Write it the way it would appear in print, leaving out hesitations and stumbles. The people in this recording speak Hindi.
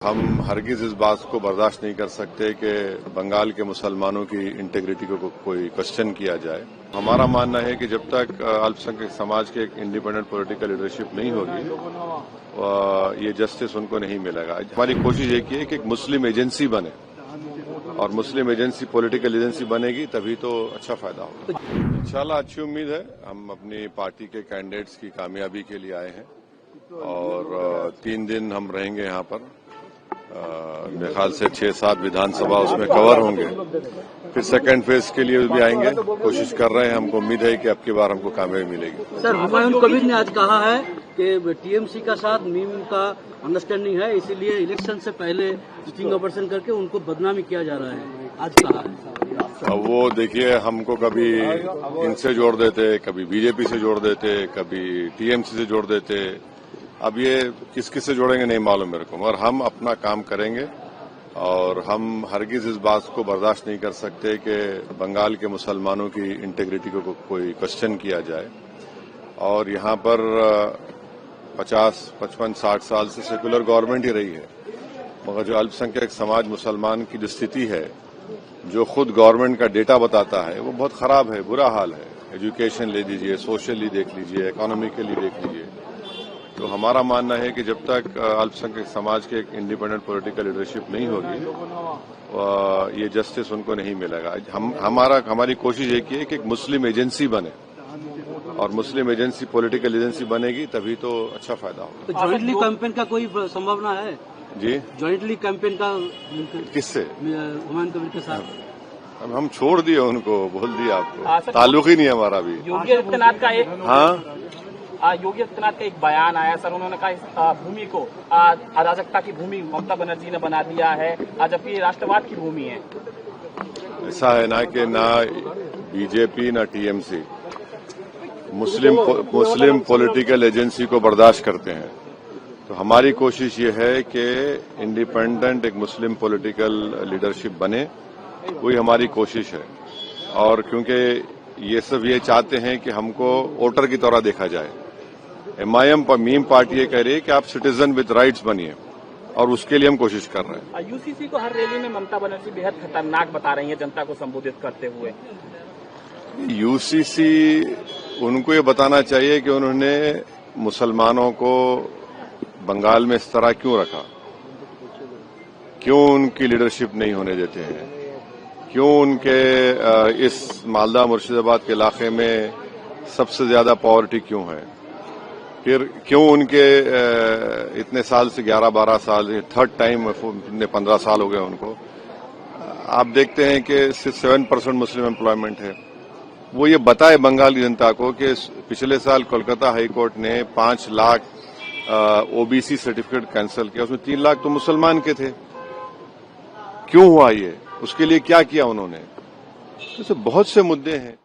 हम हरगिज इस बात को बर्दाश्त नहीं कर सकते कि बंगाल के मुसलमानों की इंटेग्रिटी को कोई क्वेश्चन किया जाए। हमारा मानना है कि जब तक अल्पसंख्यक समाज के एक इंडिपेंडेंट पॉलिटिकल लीडरशिप नहीं होगी, ये जस्टिस उनको नहीं मिलेगा। हमारी कोशिश एक ही है कि एक मुस्लिम एजेंसी बने, और मुस्लिम एजेंसी पॉलिटिकल एजेंसी बनेगी तभी तो अच्छा फायदा होगा। इंशाल्लाह अच्छी उम्मीद है। हम अपनी पार्टी के कैंडिडेट्स की कामयाबी के लिए आए हैं और 3 दिन हम रहेंगे यहाँ पर। मेरे ख्याल से 6-7 विधानसभा उसमें कवर होंगे। फिर सेकंड फेज के लिए भी आएंगे, कोशिश कर रहे हैं। हमको उम्मीद है कि अब की बार हमको कामयाबी मिलेगी। सर, हुमायूं कबीर ने आज कहा है कि टीएमसी का साथ मीम का अंडरस्टैंडिंग है, इसीलिए इलेक्शन से पहले स्टिंग ऑपरेशन करके उनको बदनामी किया जा रहा है। आज कहा है। अब वो देखिए, हमको कभी इनसे जोड़ देते, कभी बीजेपी से जोड़ देते, कभी टीएमसी से जोड़ देते। अब ये किस किस से जोड़ेंगे नहीं मालूम मेरे को, मगर हम अपना काम करेंगे और हम हरगिज इस बात को बर्दाश्त नहीं कर सकते कि बंगाल के मुसलमानों की इंटेग्रिटी को कोई क्वेश्चन किया जाए। और यहाँ पर 50, 55, 60 साल से सेकुलर गवर्नमेंट ही रही है, मगर जो अल्पसंख्यक समाज मुसलमान की जो स्थिति है, जो खुद गवर्नमेंट का डेटा बताता है, वो बहुत खराब है, बुरा हाल है। एजुकेशन ले लीजिए, सोशली देख लीजिए, इकोनॉमिकली देख लीजिए। तो हमारा मानना है कि जब तक अल्पसंख्यक समाज के एक इंडिपेंडेंट पॉलिटिकल लीडरशिप नहीं होगी, ये जस्टिस उनको नहीं मिलेगा। हमारी कोशिश एक ही है कि एक मुस्लिम एजेंसी बने, और मुस्लिम एजेंसी पॉलिटिकल एजेंसी बनेगी तभी तो अच्छा फायदा होगा। तो ज्वाइंटली कैंपेन का कोई संभावना है जी? ज्वाइंटली कैंपेन का किससे? हुमायूं कबीर के साथ। अब हम छोड़ दिए उनको, बोल दिया आपको, ताल्लुक ही नहीं है हमारा भी। योगी आदित्यनाथ का एक योगी आदित्यनाथ का एक बयान आया सर, उन्होंने कहा इस भूमि को अराजकता की भूमि ममता बनर्जी ने बना दिया है, जबकि राष्ट्रवाद की भूमि है। ऐसा है ना कि ना बीजेपी ना टीएमसी मुस्लिम पॉलिटिकल एजेंसी को बर्दाश्त करते हैं। तो हमारी कोशिश ये है कि इंडिपेंडेंट एक मुस्लिम पॉलिटिकल लीडरशिप बने, वही हमारी कोशिश है। और क्योंकि ये सब ये चाहते हैं कि हमको वोटर की तरह देखा जाए। एमआईएम मीम पार्टी ये कह रही है कि आप सिटीजन विद राइट्स बनिए, और उसके लिए हम कोशिश कर रहे हैं। यूसीसी को हर रैली में ममता बनर्जी बेहद खतरनाक बता रही है जनता को संबोधित करते हुए। यूसीसी उनको ये बताना चाहिए कि उन्होंने मुसलमानों को बंगाल में इस तरह क्यों रखा, क्यों उनकी लीडरशिप नहीं होने देते हैं, क्यों उनके इस मालदा मुर्शिदाबाद के इलाके में सबसे ज्यादा पॉवर्टी क्यों है, फिर क्यों उनके इतने साल से 11-12 साल, थर्ड टाइम 15 साल हो गए उनको। आप देखते हैं कि 7% मुस्लिम एम्प्लॉयमेंट है। वो ये बताए बंगाल की जनता को कि पिछले साल कोलकाता हाईकोर्ट ने 5 लाख ओबीसी सर्टिफिकेट कैंसिल किया, उसमें 3 लाख तो मुसलमान के थे। क्यों हुआ ये, उसके लिए क्या किया उन्होंने? तो बहुत से मुद्दे हैं।